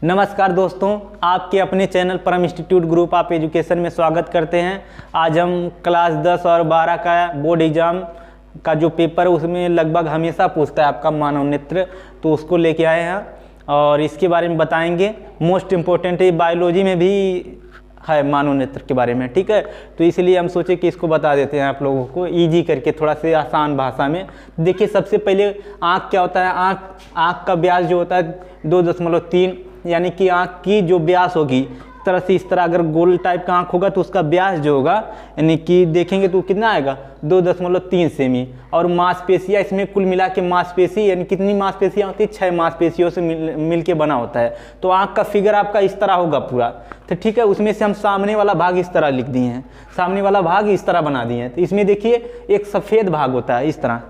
नमस्कार दोस्तों, आपके अपने चैनल परम इंस्टीट्यूट ग्रुप ऑफ एजुकेशन में स्वागत करते हैं। आज हम क्लास 10 और 12 का बोर्ड एग्ज़ाम का जो पेपर है उसमें लगभग हमेशा पूछता है आपका मानव नेत्र, तो उसको लेके आए हैं और इसके बारे में बताएंगे। मोस्ट इम्पोर्टेंट है, बायोलॉजी में भी है मानव नेत्र के बारे में, ठीक है। तो इसलिए हम सोचे कि इसको बता देते हैं आप लोगों को ईजी करके, थोड़ा से आसान भाषा में। देखिए, सबसे पहले आँख क्या होता है। आँख का व्यास जो होता है 2.3, यानी कि आँख की जो व्यास होगी तरह से इस तरह अगर गोल टाइप का आँख होगा तो उसका व्यास जो होगा यानी कि देखेंगे तो कितना आएगा 2.3 सेमी। और मांसपेशियाँ इसमें कुल मिला के मांसपेशी यानी कितनी मांसपेशियाँ होती है, 6 मांसपेशियों से मिल के बना होता है। तो आँख का फिगर आपका इस तरह होगा पूरा, तो ठीक है। उसमें से हम सामने वाला भाग इस तरह लिख दिए हैं, सामने वाला भाग इस तरह बना दिए हैं। तो इसमें देखिए एक सफ़ेद भाग होता है, इस तरह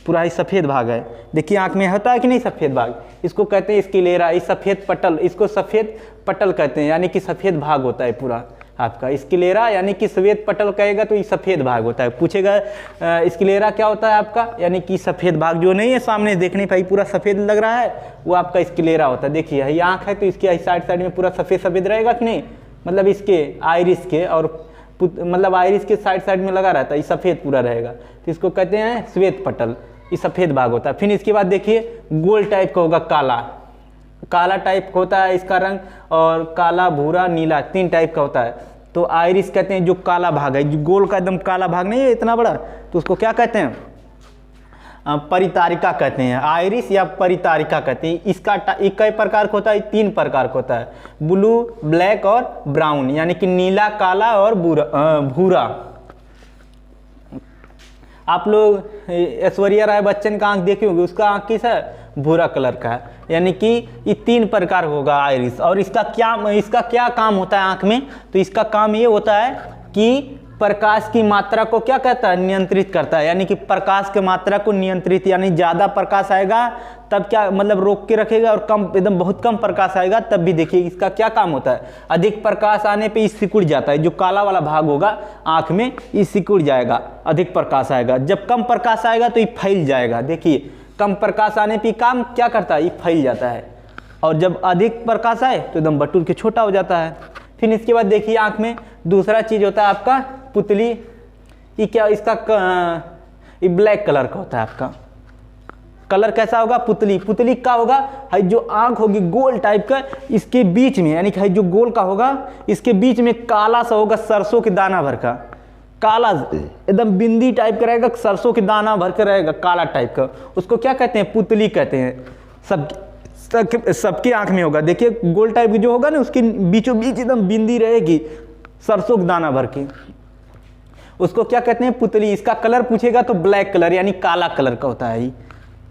पूरा ही सफ़ेद भाग है। देखिए आँख में होता है कि नहीं सफ़ेद भाग, इसको कहते हैं स्क्लेरा। इस सफ़ेद पटल, इसको सफ़ेद पटल कहते हैं, यानी कि सफ़ेद भाग होता है पूरा आपका स्क्लेरा, यानी कि सफ़ेद पटल कहेगा तो ये सफ़ेद भाग होता है। पूछेगा स्क्लेरा क्या होता है आपका, यानी कि सफ़ेद भाग जो नहीं है सामने देखने पर पूरा सफ़ेद लग रहा है, वो आपका स्क्लेरा होता है। देखिए ये आँख है तो इसके साइड में पूरा सफ़ेद सफ़ेद रहेगा कि नहीं, मतलब इसके आइरिस के और मतलब आइरिस के साइड में लगा रहता है, ये सफ़ेद पूरा रहेगा, तो इसको कहते हैं श्वेत पटल। ये सफ़ेद भाग होता है। फिर इसके बाद देखिए गोल टाइप का होगा, काला टाइप का होता है इसका रंग, और काला, भूरा, नीला 3 टाइप का होता है। तो आइरिस कहते हैं जो काला भाग है, जो गोल का एकदम काला भाग नहीं है इतना बड़ा, तो उसको क्या कहते हैं, परितारिका कहते हैं। आइरिस या परितारिका कहते हैं। इसका कई प्रकार का होता है, 3 प्रकार का होता है, ब्लू, ब्लैक और ब्राउन, यानी कि नीला, काला और भूरा। आप लोग ऐश्वर्या राय बच्चन का आँख देखे होंगे, उसका आँख किस है, भूरा कलर का है। यानी कि ये 3 प्रकार होगा आइरिस। और इसका क्या काम होता है आँख में, तो इसका काम ये होता है कि प्रकाश की मात्रा को क्या कहता है, नियंत्रित करता है। यानी कि प्रकाश की मात्रा को नियंत्रित, यानी ज़्यादा प्रकाश आएगा तब क्या मतलब रोक के रखेगा, और कम एकदम बहुत कम प्रकाश आएगा तब भी देखिए इसका क्या काम होता है। अधिक प्रकाश आने पे ये सिकुड़ जाता है, जो काला वाला भाग होगा आँख में ये सिकुड़ जाएगा, अधिक प्रकाश आएगा। जब कम प्रकाश आएगा तो ये फैल जाएगा। देखिए कम प्रकाश आने पे काम क्या करता है, ये फैल जाता है, और जब अधिक प्रकाश आए तो एकदम बटुर के छोटा हो जाता है। फिर इसके बाद देखिए आँख में दूसरा चीज़ होता है आपका पुतली। ये क्या, इसका ये ब्लैक कलर का होता है। आपका कलर कैसा होगा, पुतली का होगा है जो आँख होगी गोल टाइप का, इसके बीच में यानी कि है जो गोल का होगा इसके बीच में काला सा होगा, सरसों के दाना भर का काला, एकदम बिंदी टाइप का रहेगा, सरसों के दाना भर कर रहेगा काला टाइप का, उसको क्या कहते हैं, पुतली कहते हैं। सबकी आँख में होगा। देखिए गोल टाइप की जो होगा ना उसके बीचों बीच एकदम बिंदी रहेगी सरसों के दाना भर के, उसको क्या कहते हैं, पुतली। इसका कलर पूछेगा तो ब्लैक कलर यानी काला कलर का होता है।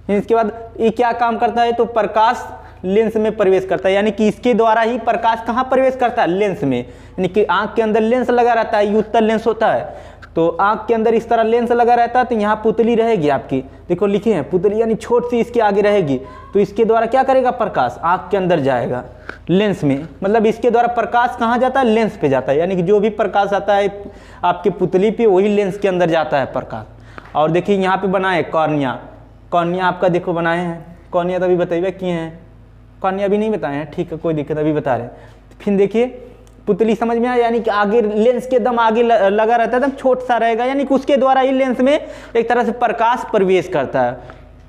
इसके बाद ये क्या काम करता है, तो प्रकाश लेंस में प्रवेश करता है, यानी कि इसके द्वारा ही प्रकाश कहाँ प्रवेश करता है, लेंस में। यानी कि आँख के अंदर लेंस लगा रहता है, ये उत्तल लेंस होता है, तो आँख के अंदर इस तरह लेंस लगा रहता है, तो यहाँ पुतली रहेगी आपकी। देखो लिखे हैं पुतली, यानी छोट सी इसके आगे रहेगी, तो इसके द्वारा क्या करेगा, प्रकाश आँख के अंदर जाएगा लेंस में। मतलब इसके द्वारा प्रकाश कहाँ जाता है, लेंस पे जाता है, यानी कि जो भी प्रकाश आता है आपके पुतली पे वही लेंस के अंदर जाता है प्रकाश। और देखिए यहाँ पे बनाए कॉर्निया आपका, देखो बनाए हैं कॉर्निया, तो अभी बताइए किए हैं, कॉर्निया भी नहीं बताए हैं, ठीक है कोई दिक्कत, अभी बता रहे हैं। फिर देखिए पुतली समझ में आया, यानी कि आगे लेंस के एकदम आगे लगा रहता है, एकदम छोट सा रहेगा, यानी कि उसके द्वारा ही लेंस में एक तरह से प्रकाश प्रवेश करता है,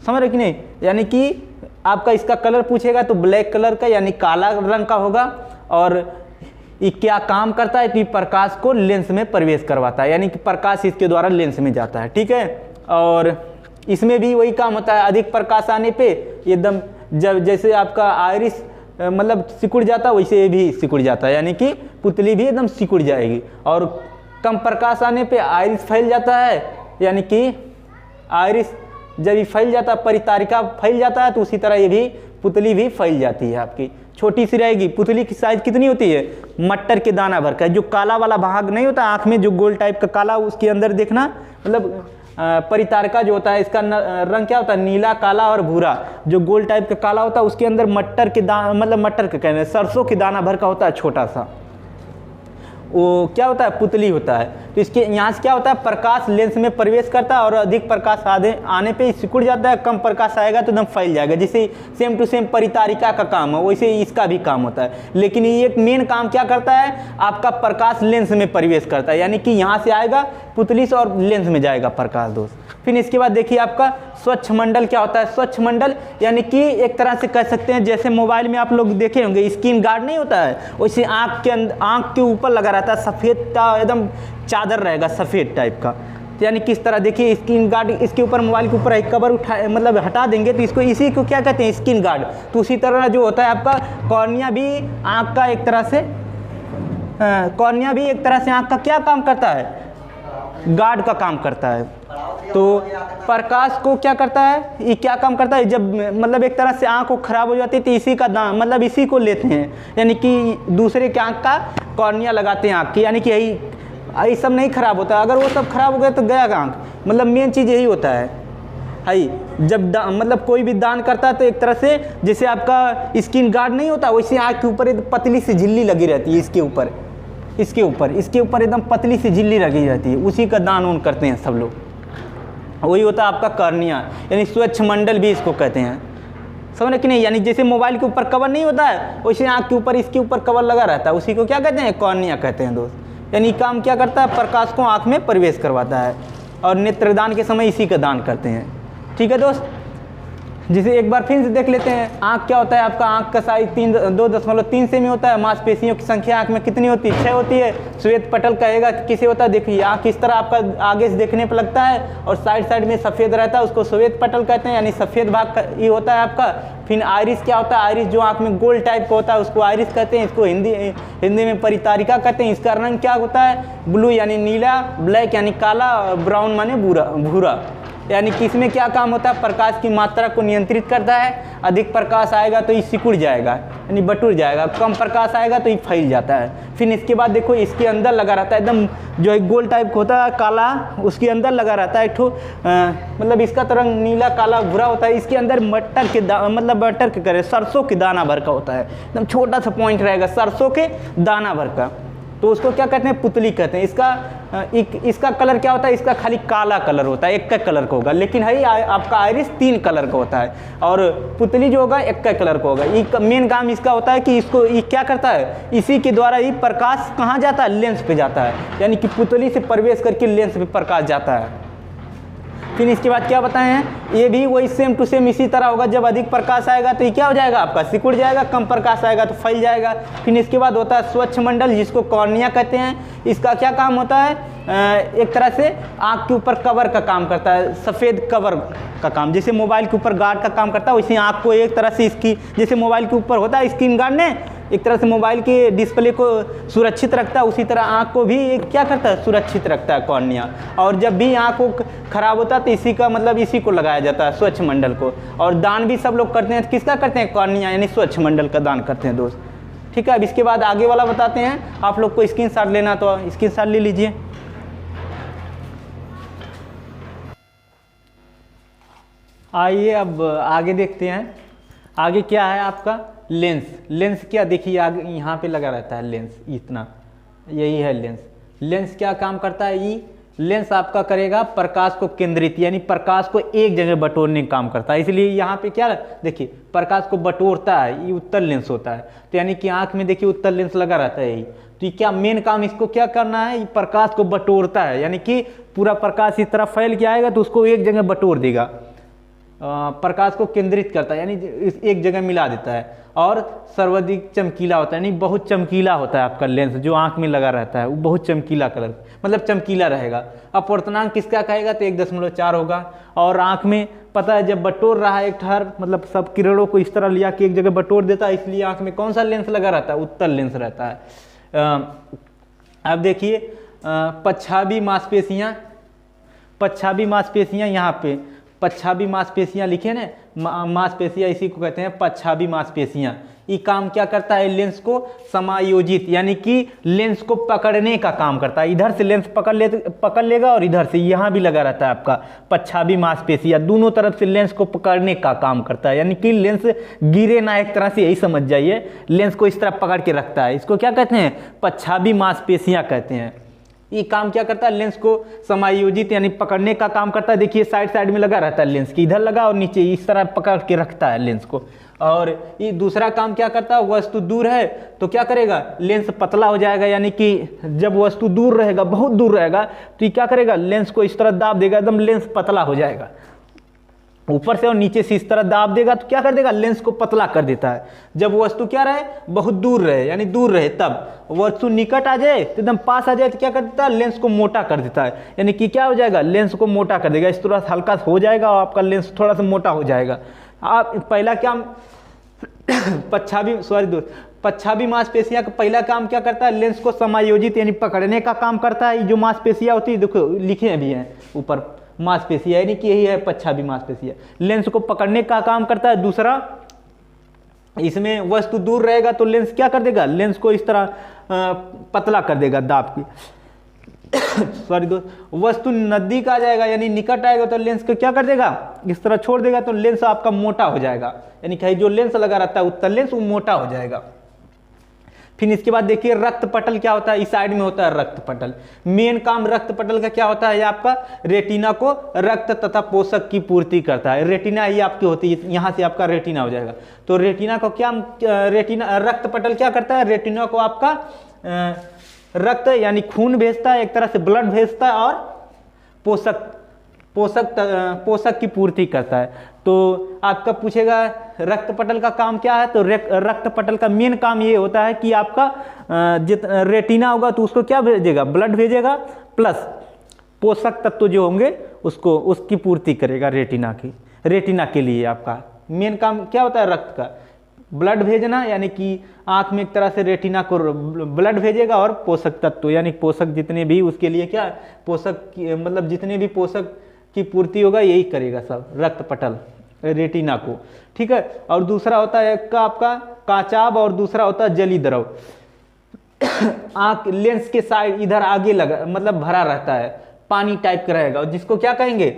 समझ रहे कि नहीं। यानी कि आपका इसका कलर पूछेगा तो ब्लैक कलर का यानी काला रंग का होगा, और ये क्या काम करता है, तो ये प्रकाश को लेंस में प्रवेश करवाता है, यानी कि प्रकाश इसके द्वारा लेंस में जाता है, ठीक है। और इसमें भी वही काम होता है, अधिक प्रकाश आने पे एकदम जब जैसे आपका आइरिस मतलब सिकुड़ जाता है वैसे ये भी सिकुड़ जाता है, यानी कि पुतली भी एकदम सिकुड़ जाएगी। और कम प्रकाश आने पे आइरिस फैल जाता है, यानी कि आइरिस जब ये फैल जाता है, परितारिका फैल जाता है, तो उसी तरह ये भी पुतली भी फैल जाती है आपकी, छोटी सी रहेगी। पुतली की साइज कितनी होती है, मटर के दाना भर का। जो काला वाला भाग नहीं होता आँख में, जो गोल टाइप का काला, उसके अंदर देखना मतलब परितारिका जो होता है इसका रंग क्या होता है, नीला, काला और भूरा। जो गोल टाइप का काला होता है उसके अंदर मटर के दाना, मतलब मटर के कहने सरसों के दाना भर का होता है छोटा सा, वो क्या होता है, पुतली होता है। तो इसके यहाँ से क्या होता है, प्रकाश लेंस में प्रवेश करता है और अधिक प्रकाश आने पे सिकुड़ जाता है, कम प्रकाश आएगा तो एकदम फैल जाएगा। जैसे सेम टू सेम परितारिका का काम है वैसे इसका भी काम होता है। लेकिन ये एक मेन काम क्या करता है, आपका प्रकाश लेंस में प्रवेश करता है, यानी कि यहाँ से आएगा पुतली से और लेंस में जाएगा प्रकाश दोस्त। फिर इसके बाद देखिए आपका स्वच्छ मंडल क्या होता है। स्वच्छ मंडल यानी कि एक तरह से कह सकते हैं जैसे मोबाइल में आप लोग देखे होंगे स्क्रीन गार्ड नहीं होता है, वैसे आँख के ऊपर लगा रहता है, सफ़ेद का एकदम चादर रहेगा सफ़ेद टाइप का। यानी किस तरह देखिए स्क्रीन गार्ड इसके ऊपर, मोबाइल के ऊपर एक कवर मतलब हटा देंगे तो इसको इसी को क्या कहते हैं, स्क्रीन गार्ड। तो उसी तरह जो होता है आपका कॉर्निया भी आँख का एक तरह से, कॉर्निया भी एक तरह से आँख का क्या काम करता है, गार्ड का काम करता है। तो प्रकाश को क्या करता है, ये क्या काम करता है, जब मतलब एक तरह से आँख को खराब हो जाती है तो इसी का दाम मतलब इसी को लेते हैं, यानी कि दूसरे के आँख का कॉर्निया लगाते हैं आँख की, यानी कि यही सब नहीं खराब होता। अगर वो सब खराब हो गया तो गया आँख, मतलब मेन चीज़ यही होता है। जब मतलब कोई भी दान करता है तो एक तरह से जैसे आपका स्किन गार्ड नहीं होता वैसे आँख के ऊपर एक पतली सी झिल्ली लगी रहती है, इसके ऊपर एकदम पतली सी झिल्ली लगी रहती है, उसी का दान उन करते हैं सब लोग। वही होता है आपका कॉर्निया, यानी स्वच्छ मंडल भी इसको कहते हैं, समझ रहे कि नहीं। यानी जैसे मोबाइल के ऊपर कवर नहीं होता है वैसे आँख के ऊपर इसके ऊपर कवर लगा रहता है, उसी को क्या कहते हैं, कॉर्निया कहते हैं दोस्त। यानी काम क्या करता है, प्रकाश को आँख में प्रवेश करवाता है और नेत्रदान के समय इसी का दान करते हैं। ठीक है दोस्त, जिसे एक बार फिर से देख लेते हैं। आँख क्या होता है आपका, आँख का साइज 2.3 सेमी होता है। मांसपेशियों की संख्या आँख में कितनी होती है, 6 होती है। श्वेत पटल कहेगा किसे होता है, देखिए आँख किस तरह आपका आगे से देखने पर लगता है और साइड में सफ़ेद रहता है, उसको श्वेत पटल कहते हैं, यानी सफ़ेद भाग ये होता है आपका। फिर आइरिस क्या होता है, आइरिस जो आँख में गोल टाइप का होता है उसको आइरिस कहते हैं, इसको हिंदी में परितारिका कहते हैं। इसका रंग क्या होता है, ब्लू यानी नीला, ब्लैक यानी काला, ब्राउन माने भूरा। यानी कि इसमें क्या काम होता है, प्रकाश की मात्रा को नियंत्रित करता है। अधिक प्रकाश आएगा तो ये सिकुड़ जाएगा यानी बटुर जाएगा, कम प्रकाश आएगा तो ये फैल जाता है। फिर इसके बाद देखो इसके अंदर लगा रहता है एकदम जो एक गोल टाइप होता है काला, उसके अंदर लगा रहता है एक ठो मतलब इसका तो रंग नीला काला भूरा होता है। इसके अंदर मटर के करे सरसों के दाना भर का होता है, एकदम छोटा सा पॉइंट रहेगा सरसों के दाना भर का, तो उसको क्या कहते हैं, पुतली कहते हैं। इसका कलर क्या होता है, इसका खाली काला कलर होता है, एक कलर का होगा। लेकिन है आपका आइरिस 3 कलर का होता है और पुतली जो होगा एक कलर का होगा। ये मेन काम इसका होता है कि इसको ये क्या करता है, इसी के द्वारा ये प्रकाश कहाँ जाता है, लेंस पे जाता है, यानी कि पुतली से प्रवेश करके लेंस पे प्रकाश जाता है। फिर इसके बाद क्या बताए हैं, ये भी वही सेम टू सेम इसी तरह होगा। जब अधिक प्रकाश आएगा तो ये क्या हो जाएगा आपका, सिकुड़ जाएगा, कम प्रकाश आएगा तो फैल जाएगा। फिर इसके बाद होता है स्वच्छ मंडल, जिसको कॉर्निया कहते हैं। इसका क्या काम होता है, एक तरह से आँख के ऊपर कवर का काम करता है, सफ़ेद कवर का काम। जैसे मोबाइल के ऊपर गार्ड का काम करता है वैसे आँख को एक तरह से इसकी, जैसे मोबाइल के ऊपर होता है स्क्रीन गार्ड ने एक तरह से मोबाइल के डिस्प्ले को सुरक्षित रखता है, उसी तरह आँख को भी क्या करता है, सुरक्षित रखता है कॉर्निया। और जब भी आँख को खराब होता है तो इसी का मतलब इसी को लगाया जाता है, स्वच्छ मंडल को। और दान भी सब लोग करते हैं, किसका करते हैं, कॉर्निया यानी स्वच्छ मंडल का दान करते हैं दोस्त। ठीक है, अब इसके बाद आगे वाला बताते हैं। आप लोग को स्क्रीनशॉट लेना तो स्क्रीनशॉट ले लीजिए। आइए अब आगे देखते हैं। आगे क्या है आपका, लेंस क्या, देखिए आगे यहाँ पे लगा रहता है लेंस, इतना यही है लेंस। लेंस क्या काम करता है, ये लेंस आपका करेगा प्रकाश को केंद्रित, यानी प्रकाश को एक जगह बटोरने का काम करता है। इसलिए यहाँ पे क्या देखिए प्रकाश को बटोरता है, ये उत्तल लेंस होता है। तो यानी कि आँख में देखिए उत्तल लेंस लगा रहता है यही। तो ये क्या मेन काम इसको क्या करना है, ये प्रकाश को बटोरता है, यानी कि पूरा प्रकाश इस तरह फैल के आएगा तो उसको एक जगह बटोर देगा। प्रकाश को केंद्रित करता है, यानी एक जगह मिला देता है। और सर्वाधिक चमकीला होता है, यानी बहुत चमकीला होता है आपका लेंस जो आंख में लगा रहता है, वो बहुत चमकीला कलर मतलब चमकीला रहेगा। अपवर्तनांक किसका कहेगा तो 1.4 होगा। और आंख में पता है जब बटोर रहा है एक ठहर मतलब सब किरणों को इस तरह लिया कि एक जगह बटोर देता है, इसलिए आंख में कौन सा लेंस लगा रहता है, उत्तल लेंस रहता है। अब देखिए पच्छाभी मांसपेशियाँ यहाँ पे पच्छाभी मांसपेशियाँ लिखे ना, मांसपेशियाँ, इसी को कहते हैं पच्छाभी मांसपेशियाँ। ये काम क्या करता है, लेंस को समायोजित यानी कि लेंस को पकड़ने का काम करता है। इधर से लेंस पकड़ लेगा और इधर से यहाँ भी लगा रहता है आपका पच्छाभी मांसपेशियाँ, दोनों तरफ से लेंस को पकड़ने का काम करता है। यानी कि लेंस गिरे ना, एक तरह से यही समझ जाइए, लेंस को इस तरह पकड़ के रखता है। इसको क्या कहते हैं, पच्छाभी मांसपेशियाँ कहते हैं। ये काम क्या करता है, लेंस को समायोजित यानी पकड़ने का काम करता है। देखिए साइड साइड में लगा रहता है लेंस की, इधर लगा और नीचे इस तरह पकड़ के रखता है लेंस को। और ये दूसरा काम क्या करता है, वस्तु दूर है तो क्या करेगा, लेंस पतला हो जाएगा। यानी कि जब वस्तु दूर रहेगा, बहुत दूर रहेगा, तो ये क्या करेगा, लेंस को इस तरह दाब देगा, एकदम लेंस पतला हो जाएगा। ऊपर से और नीचे से इस तरह दाब देगा तो क्या कर देगा, लेंस को पतला कर देता है। जब वस्तु क्या रहे, बहुत दूर रहे, यानी दूर रहे, तब वस्तु निकट आ जाए तो एकदम पास आ जाए तो क्या कर देता है, लेंस को मोटा कर देता है। यानी कि क्या हो जाएगा, लेंस को मोटा कर देगा। इस तरह से हल्का हो जाएगा और आपका लेंस थोड़ा सा मोटा हो जाएगा। आप पहला क्या पच्छाभी मांसपेशियां का पहला काम क्या करता है, लेंस को समायोजित यानी पकड़ने का काम करता है। जो मांसपेशियां होती है, देखो लिखे भी हैं ऊपर, मांसपेशियां यानी कि यही है पच्छाभी मांसपेशियां, लेंस को पकड़ने का काम करता है। दूसरा, इसमें वस्तु दूर रहेगा तो लेंस क्या कर देगा, लेंस को इस तरह पतला कर देगा दाब की सॉरी दोस्त, वस्तु नजदीक आ जाएगा यानी निकट आएगा तो लेंस को क्या कर देगा, इस तरह छोड़ देगा तो लेंस आपका मोटा हो जाएगा। यानी कि जो लेंस लगा रहता है उत्तल लेंस, वो मोटा हो जाएगा। फिर इसके बाद देखिए रक्त पटल क्या होता है, इस साइड में होता है रक्त पटल। मेन काम रक्त पटल का क्या होता है, आपका रेटिना को रक्त तथा पोषक की पूर्ति करता है। रेटिना ही आपकी होती है, यहाँ से आपका रेटिना हो जाएगा। तो रेटिना को क्या, रेटिना रक्त पटल क्या करता है, रेटिना को आपका रक्त यानी खून भेजता है, एक तरह से ब्लड भेजता है और पोषक की पूर्ति करता है। तो आपका पूछेगा रक्त पटल का काम क्या है, तो रक्त पटल का मेन काम ये होता है कि आपका रेटिना होगा तो उसको क्या भेजेगा, ब्लड भेजेगा, प्लस पोषक तत्व जो होंगे उसको उसकी पूर्ति करेगा। रेटिना के लिए आपका मेन काम क्या होता है, रक्त का ब्लड भेजना, यानी कि आंख में एक तरह से रेटिना को ब्लड भेजेगा और पोषक तत्व यानी पोषक जितने भी उसके लिए क्या पोषक मतलब जितने भी पोषक की पूर्ति होगा यही करेगा सब रक्त पटल रेटिना को, ठीक है। और दूसरा होता है का आपका काचाभ और दूसरा होता है जली द्रव। आंख लेंस के साइड इधर आगे लगा मतलब भरा रहता है, पानी टाइप का रहेगा, और जिसको क्या कहेंगे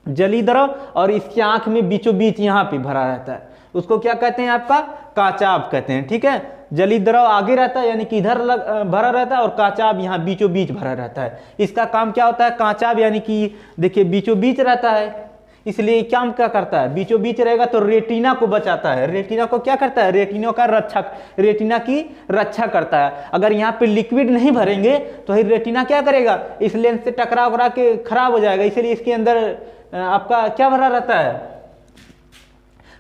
जली द्रव, और इसकी आंख में बीचों बीच यहाँ पे भरा रहता है, उसको क्या कहते हैं, आपका काचाभ कहते हैं, ठीक है। जली द्रव आगे रहता है यानी कि इधर भरा रहता है, और काचाभ यहाँ बीचों बीच भरा रहता है। इसका काम क्या होता है, काचाभ यानी कि देखिए बीचों बीच रहता है, इसलिए काम क्या करता है, बीचों बीच रहेगा तो रेटिना को बचाता है। रेटिना को क्या करता है, रेटिना की रक्षा करता है। अगर यहाँ पे लिक्विड नहीं भरेंगे तो रेटिना क्या करेगा, इस लेंस से टकरा के खराब हो जाएगा, इसलिए इसके अंदर आपका क्या भरा रहता है,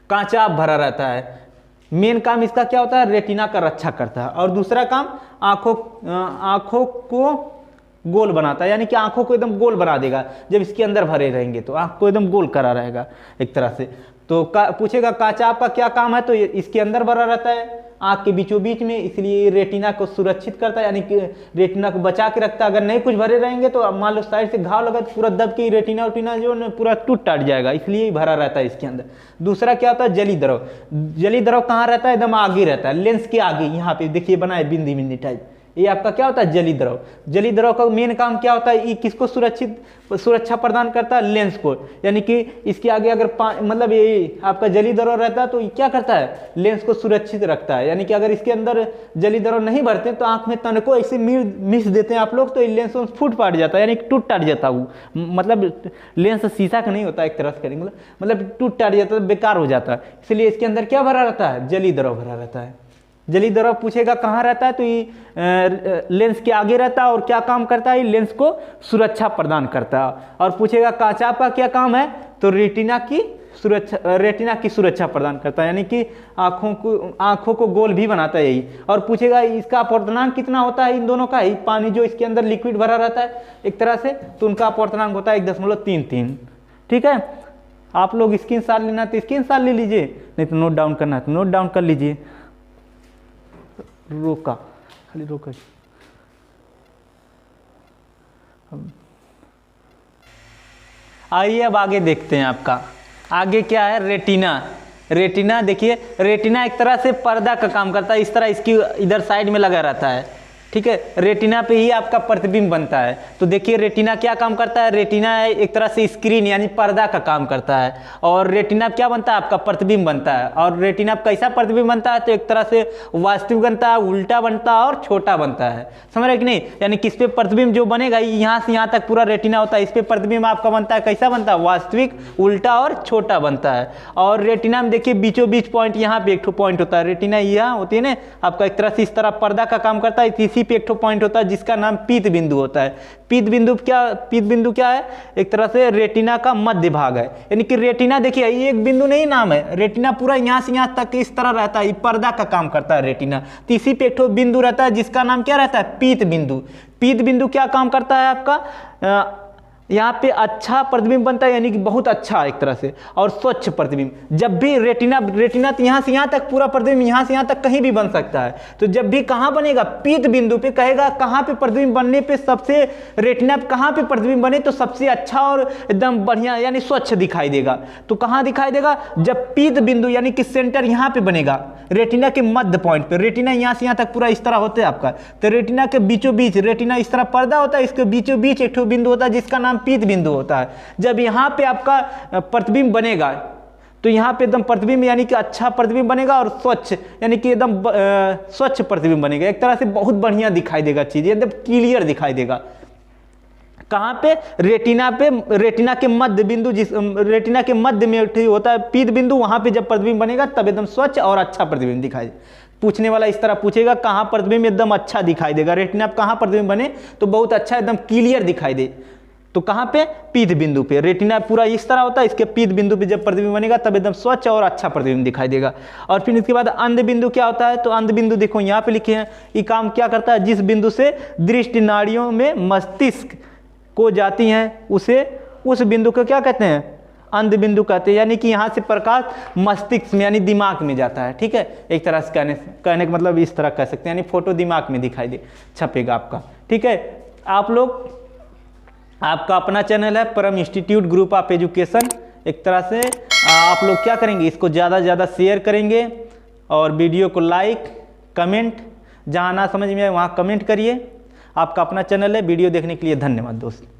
काचाभ भरा रहता है। मेन काम इसका क्या होता है, रेटिना का रक्षा करता है। और दूसरा काम आंखों को गोल बनाता है, यानी कि आंखों को एकदम गोल बना देगा। जब इसके अंदर भरे रहेंगे तो आंख को एकदम गोल करा रहेगा एक तरह से। तो पूछेगा काचाभ का क्या काम है, तो इसके अंदर भरा रहता है आंख के बीचों बीच में, इसलिए रेटिना को सुरक्षित करता है, यानी कि रेटिना को बचा के रखता है। अगर नहीं कुछ भरे रहेंगे तो मान लो साइड से घाव लगा तो पूरा दब के रेटिना जो है पूरा टूट टाट जाएगा, इसलिए भरा रहता है इसके अंदर। दूसरा क्या होता है, जली द्रव। जली द्रव कहाँ रहता है, एकदम आगे रहता है, लेंस के आगे, यहाँ पे देखिए बना है बिंदी बिंदी टाइप, ये आपका क्या होता है, जली द्रव। जली द्रव का मेन काम क्या होता है, ये किसको सुरक्षा प्रदान करता है, लेंस को। यानी कि इसके आगे अगर मतलब ये आपका जली द्रव रहता है तो ये क्या करता है, लेंस को सुरक्षित रखता है। यानी कि अगर इसके अंदर जली द्रव नहीं भरते तो आंख में तनको ऐसे मिस देते हैं आप लोग तो लेंस फूट फाट जाता है, यानी कि टूट टाट जाता है। मतलब लेंस शीशा का नहीं होता एक तरह से करेंगे, मतलब टूट टाट जाता है, बेकार हो जाता है। इसलिए इसके अंदर क्या भरा रहता है, जली द्रव भरा रहता है। जली द्रव पूछेगा कहाँ रहता है, तो ये लेंस के आगे रहता है, और क्या काम करता है, लेंस को सुरक्षा प्रदान करता है। और पूछेगा काचाभ का क्या काम है, तो रेटिना की सुरक्षा प्रदान करता है, यानी कि आंखों को गोल भी बनाता है यही। और पूछेगा इसका अपवर्तनांक कितना होता है, इन दोनों का ही पानी जो इसके अंदर लिक्विड भरा रहता है एक तरह से, तो उनका अपवर्तनांक होता है 1.33, ठीक है। आप लोग स्क्रीनशॉट लेना तो स्क्रीनशॉट ले लीजिए, नहीं तो नोट डाउन करना है तो नोट डाउन कर लीजिए। रोका खाली रोका। आइए अब आगे देखते हैं आपका आगे क्या है, रेटिना। रेटिना देखिए, रेटिना एक तरह से पर्दा का काम करता है, इस तरह इसकी इधर साइड में लगा रहता है, ठीक है। रेटिना पे ही आपका प्रतिबिंब बनता है। तो देखिए रेटिना क्या काम करता है, रेटिना एक तरह से स्क्रीन यानी पर्दा का काम करता है, और रेटिना क्या बनता है आपका, प्रतिबिंब बनता है। और रेटिना कैसा प्रतिबिंब बनता है, तो एक तरह से वास्तविक बनता है, उल्टा बनता है और छोटा बनता है, समझ रहे कि नहीं। यानी किस पे प्रतिबिंब जो बनेगा, यहाँ से यहाँ तक पूरा रेटिना होता है, इस पे प्रतिबिंब आपका बनता है, कैसा बनता है, वास्तविक, उल्टा और छोटा बनता है। और रेटिना में देखिए बीचों बीच पॉइंट, यहाँ पे एक ठो पॉइंट होता है, रेटिना यहाँ होती है ना आपका, एक तरह से इस तरह पर्दा का काम करता है, इसी पे एक ठो पॉइंट होता है जिसका नाम पीत बिंदु होता है। पीत बिंदु क्या है, एक तरह से रेटिना का मध्य भाग है। यानी कि रेटिना देखिए ये एक बिंदु नहीं नाम है, रेटिना पूरा यहाँ से यहाँ तक इस तरह रहता है, ये पर्दा का काम करता है रेटिना। तो इसी पे एक ठो बिंदु रहता है जिसका नाम क्या रहता है, पीत बिंदु। पीत बिंदु क्या काम करता है आपका, यहाँ पे अच्छा प्रतिबिंब बनता है, यानी कि बहुत अच्छा एक तरह से, और स्वच्छ प्रतिबिंब। जब भी रेटिना तो यहाँ से यहाँ तक पूरा प्रतिबिंब यहाँ से यहाँ तक कहीं भी बन सकता है। तो जब भी कहाँ बनेगा, पीत बिंदु पे कहेगा कहाँ पे प्रतिबिंब बनने पे सबसे, रेटिना पे कहाँ पे प्रतिबिंब बने तो सबसे अच्छा और एकदम बढ़िया यानी स्वच्छ दिखाई देगा। तो कहाँ दिखाई देगा, जब पीत बिंदु यानी कि सेंटर यहाँ पे बनेगा, रेटिना के मध्य पॉइंट पे। रेटिना यहाँ से यहाँ तक पूरा इस तरह होता है आपका, तो रेटिना के बीचों बीच, रेटिना इस तरह पर्दा होता है, इसके बीचों बीच एक ठो बिंदु होता है जिसका नाम पीत बिंदु होता है। जब यहाँ पे आपका प्रतिबिंब बनेगा तो यहाँ पे एकदम प्रतिबिंब यानी कि अच्छा प्रतिबिंब बनेगा, और स्वच्छ यानी कि एकदम स्वच्छ प्रतिबिंब बनेगा, एक तरह से बहुत बढ़िया दिखाई देगा, चीज एकदम क्लियर दिखाई देगा। कहाँ पे, रेटिना पे, रेटिना के मध्य बिंदु, जिस रेटिना के मध्य में होता है पीत बिंदु, वहां पे जब प्रतिबिंब बनेगा तब एकदम स्वच्छ और अच्छा प्रतिबिंब दिखाई दे। पूछने वाला इस तरह पूछेगा कहाँ प्रतिबिंब एकदम अच्छा दिखाई देगा, रेटिना पे कहाँ प्रतिबिंब बने तो बहुत अच्छा एकदम क्लियर दिखाई दे, तो कहाँ पे, पीत बिंदु पे। रेटिना पूरा इस तरह होता है, इसके पीत बिंदु पे जब प्रतिबिंब बनेगा तब एकदम स्वच्छ और अच्छा प्रतिबिंब दिखाई देगा। और फिर इसके बाद अंध बिंदु क्या होता है, तो अंध बिंदु देखो यहाँ पे लिखे हैं, ये काम क्या करता है, जिस बिंदु से दृष्टि नाड़ियों में मस्तिष्क को जाती हैं उस बिंदु को क्या कहते हैं, अंध बिंदु कहते हैं। यानी कि यहाँ से प्रकाश मस्तिष्क में यानी दिमाग में जाता है, ठीक है। एक तरह से कहने का मतलब इस तरह कह सकते हैं, यानी फोटो दिमाग में दिखाई दे छपेगा आपका, ठीक है। आप लोग, आपका अपना चैनल है परम इंस्टीट्यूट ग्रुप ऑफ एजुकेशन, एक तरह से आप लोग क्या करेंगे, इसको ज़्यादा से ज़्यादा शेयर करेंगे, और वीडियो को लाइक कमेंट, जहाँ ना समझ में आए वहाँ कमेंट करिए। आपका अपना चैनल है। वीडियो देखने के लिए धन्यवाद दोस्त।